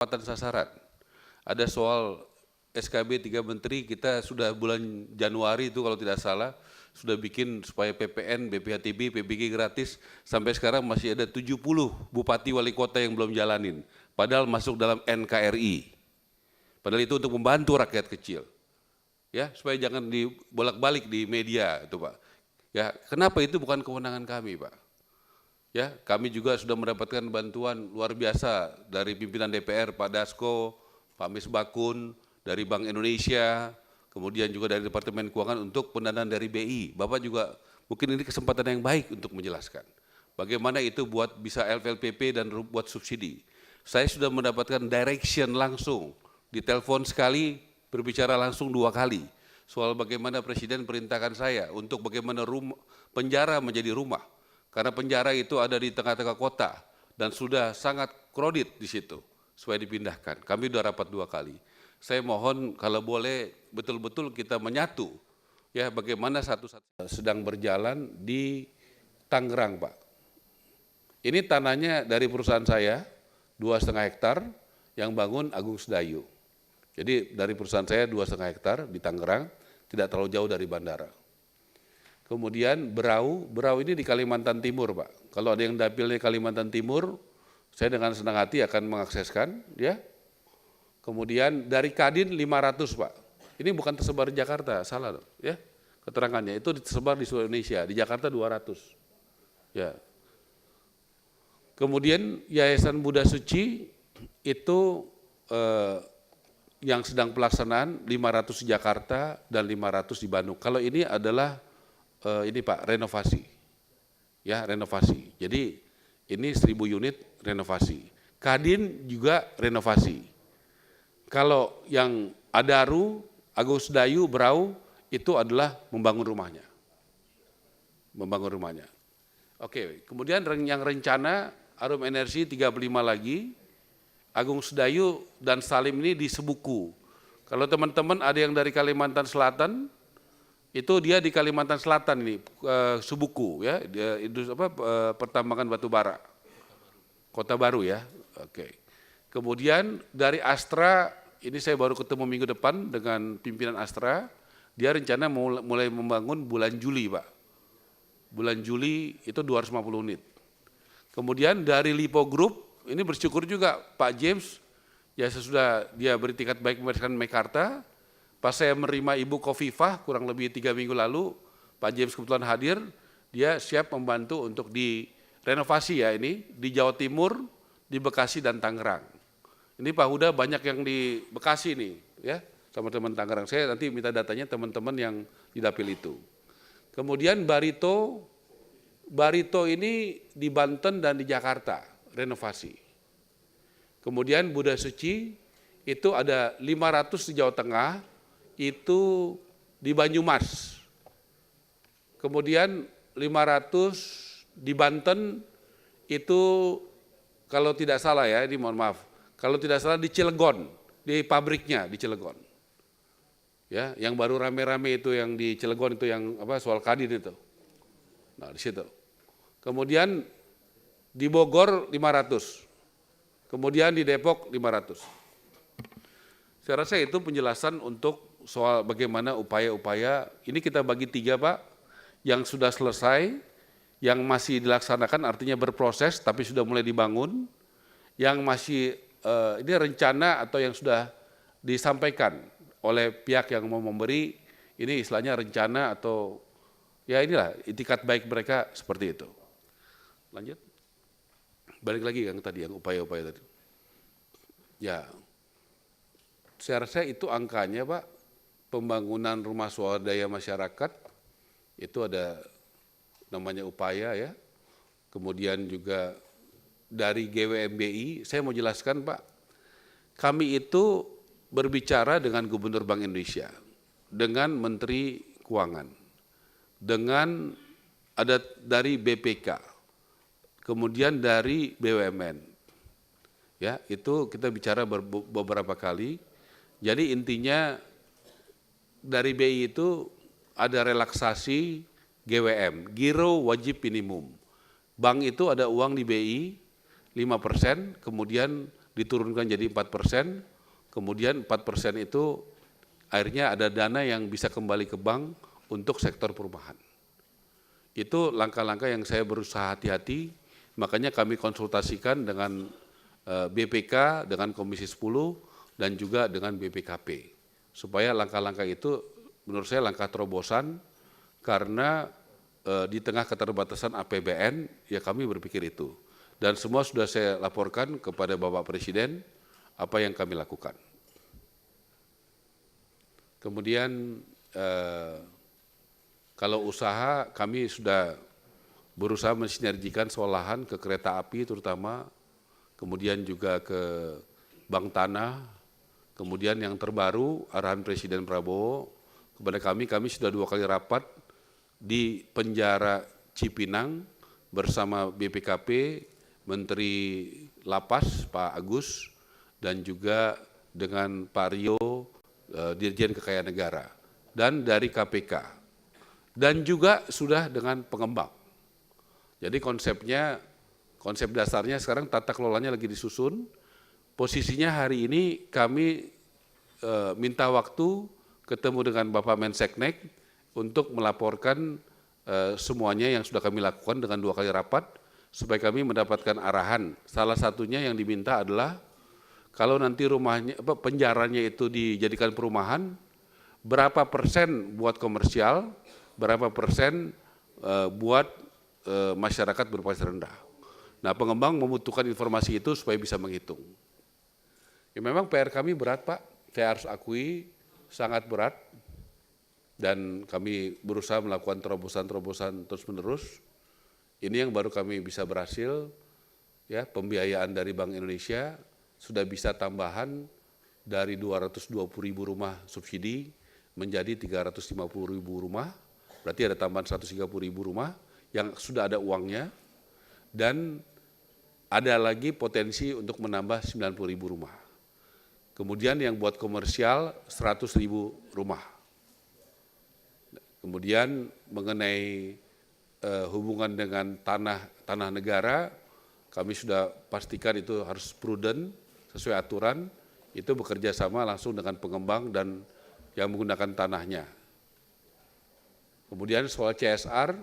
Pendapatan sasaran. Ada soal SKB 3 Menteri, kita sudah bulan Januari itu kalau tidak salah, sudah bikin supaya PPN, BPHTB, PBG gratis, sampai sekarang masih ada 70 bupati wali kota yang belum jalanin, padahal masuk dalam NKRI. Padahal itu untuk membantu rakyat kecil. Ya, supaya jangan dibolak-balik di media itu, Pak. Ya, kenapa itu bukan kewenangan kami, Pak? Ya, kami juga sudah mendapatkan bantuan luar biasa dari pimpinan DPR, Pak Dasko, Pak Misbakun, dari Bank Indonesia, kemudian juga dari Departemen Keuangan untuk pendanaan dari BI. Bapak juga mungkin ini kesempatan yang baik untuk menjelaskan bagaimana itu buat bisa LPLPP dan buat subsidi. Saya sudah mendapatkan direction langsung, ditelepon sekali, berbicara langsung 2 kali soal bagaimana Presiden perintahkan saya untuk bagaimana penjara menjadi rumah. Karena penjara itu ada di tengah-tengah kota dan sudah sangat kredit di situ supaya dipindahkan. Kami sudah rapat 2 kali. Saya mohon kalau boleh betul-betul kita menyatu ya bagaimana satu-satu sedang berjalan di Tangerang, Pak. Ini tanahnya dari perusahaan saya 2,5 hektar yang bangun Agung Sedayu. Jadi dari perusahaan saya 2,5 hektar di Tangerang, tidak terlalu jauh dari bandara. Kemudian Berau ini di Kalimantan Timur, Pak. Kalau ada yang dapilnya Kalimantan Timur, saya dengan senang hati akan mengakseskan, ya. Kemudian dari Kadin 500, Pak. Ini bukan tersebar di Jakarta, salah, ya. Keterangannya itu tersebar di seluruh Indonesia, di Jakarta 200. Ya. Kemudian Yayasan Buddha Suci itu yang sedang pelaksanaan 500 di Jakarta dan 500 di Bandung. Kalau ini adalah ini Pak, renovasi. Ya, renovasi. Jadi ini 1000 unit renovasi. Kadin juga renovasi. Kalau yang Adaru, Agung Sedayu, Berau itu adalah membangun rumahnya. Membangun rumahnya. Oke, kemudian yang rencana Arum Energi 35 lagi, Agung Sedayu dan Salim ini di Sebuku. Kalau teman-teman ada yang dari Kalimantan Selatan, itu dia di Kalimantan Selatan ini, Sebuku ya, pertambangan batu bara, Kota Baru ya. Oke. Kemudian dari Astra, ini saya baru ketemu minggu depan dengan pimpinan Astra, dia rencana mulai membangun bulan Juli, Pak. Bulan Juli itu 250 unit. Kemudian dari Lipo Group, ini bersyukur juga Pak James, ya sesudah dia beritikat baik memberikan Mekarta, pas saya menerima Ibu Khofifah kurang lebih 3 minggu lalu, Pak James kebetulan hadir, dia siap membantu untuk direnovasi ya ini, di Jawa Timur, di Bekasi dan Tangerang. Ini Pak Huda banyak yang di Bekasi nih, ya sama teman Tangerang. Saya nanti minta datanya teman-teman yang di dapil itu. Kemudian Barito ini di Banten dan di Jakarta, renovasi. Kemudian Buddha Suci itu ada 500 di Jawa Tengah, itu di Banyumas. Kemudian 500 di Banten itu kalau tidak salah ya, ini mohon maaf, kalau tidak salah di Cilegon, di pabriknya di Cilegon. Ya, yang baru rame-rame itu yang di Cilegon itu yang soal Kadin itu. Nah, di situ. Kemudian di Bogor 500. Kemudian di Depok 500. Saya rasa itu penjelasan untuk soal bagaimana upaya-upaya, ini kita bagi 3 Pak, yang sudah selesai, yang masih dilaksanakan artinya berproses tapi sudah mulai dibangun, yang masih ini rencana atau yang sudah disampaikan oleh pihak yang mau memberi, ini istilahnya rencana atau ya inilah itikat baik mereka seperti itu. Lanjut, balik lagi yang tadi, yang upaya-upaya tadi. Ya, saya rasa itu angkanya Pak, pembangunan rumah swadaya masyarakat, itu ada namanya upaya ya, kemudian juga dari GWMBI, saya mau jelaskan Pak, kami itu berbicara dengan Gubernur Bank Indonesia, dengan Menteri Keuangan, dengan ada dari BPK, kemudian dari BUMN, ya itu kita bicara beberapa kali. Jadi intinya dari BI itu ada relaksasi GWM, Giro Wajib Minimum. Bank itu ada uang di BI 5%, kemudian diturunkan jadi 4%, kemudian 4% itu akhirnya ada dana yang bisa kembali ke bank untuk sektor perumahan. Itu langkah-langkah yang saya berusaha hati-hati, makanya kami konsultasikan dengan BPK, dengan Komisi 10, dan juga dengan BPKP. Supaya langkah-langkah itu menurut saya langkah terobosan, karena di tengah keterbatasan APBN, ya kami berpikir itu. Dan semua sudah saya laporkan kepada Bapak Presiden apa yang kami lakukan. Kemudian kalau usaha kami sudah berusaha mensinergikan soal lahan ke kereta api terutama, kemudian juga ke bank tanah, kemudian yang terbaru arahan Presiden Prabowo kepada kami sudah 2 kali rapat di penjara Cipinang bersama BPKP, Menteri Lapas Pak Agus, dan juga dengan Pak Rio, Dirjen Kekayaan Negara, dan dari KPK, dan juga sudah dengan pengembang. Jadi konsep dasarnya sekarang tata kelolanya lagi disusun. Posisinya hari ini kami minta waktu ketemu dengan Bapak Menseknek untuk melaporkan semuanya yang sudah kami lakukan dengan 2 kali rapat, supaya kami mendapatkan arahan. Salah satunya yang diminta adalah kalau nanti penjaranya itu dijadikan perumahan, berapa persen buat komersial, berapa persen buat masyarakat berpenghasilan rendah. Nah, pengembang membutuhkan informasi itu supaya bisa menghitung. Ya, memang PR kami berat, Pak. Saya harus akui sangat berat, dan kami berusaha melakukan terobosan-terobosan terus-menerus. Ini yang baru kami bisa berhasil, ya, pembiayaan dari Bank Indonesia sudah bisa tambahan dari 220.000 rumah subsidi menjadi 350.000 rumah, berarti ada tambahan 130.000 rumah yang sudah ada uangnya, dan ada lagi potensi untuk menambah 90.000 rumah. Kemudian yang buat komersial 100.000 rumah. Kemudian mengenai hubungan dengan tanah negara, kami sudah pastikan itu harus prudent, sesuai aturan, itu bekerja sama langsung dengan pengembang dan yang menggunakan tanahnya. Kemudian soal CSR,